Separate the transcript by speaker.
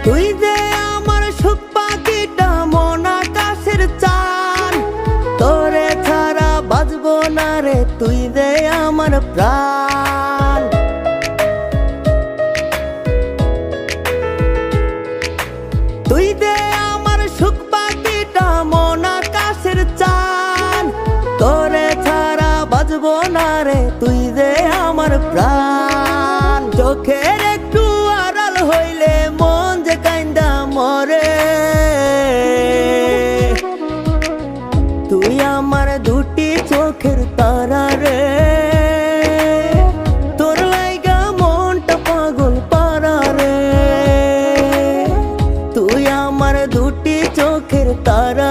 Speaker 1: তুই যে আমার সুখ পাখিটা মন আকাশের চান, তোরে ছাড়া বাঁচবো না রে তুই যে আমার প্রাণ। তুই যে আমার সুখ পাখিটা মন আকাশের চান, তোরে ছাড়া বাঁচবো না রে তুই যে আমার প্রাণ। চোখের একটু আড়াল হইলে মন যে কাইন্দা মরে, তুই আমার দুটি চোখের তারা রে, তোর লাইগা মনটা পাগল পারা রে। তুই আমার দুটি চোখের তারা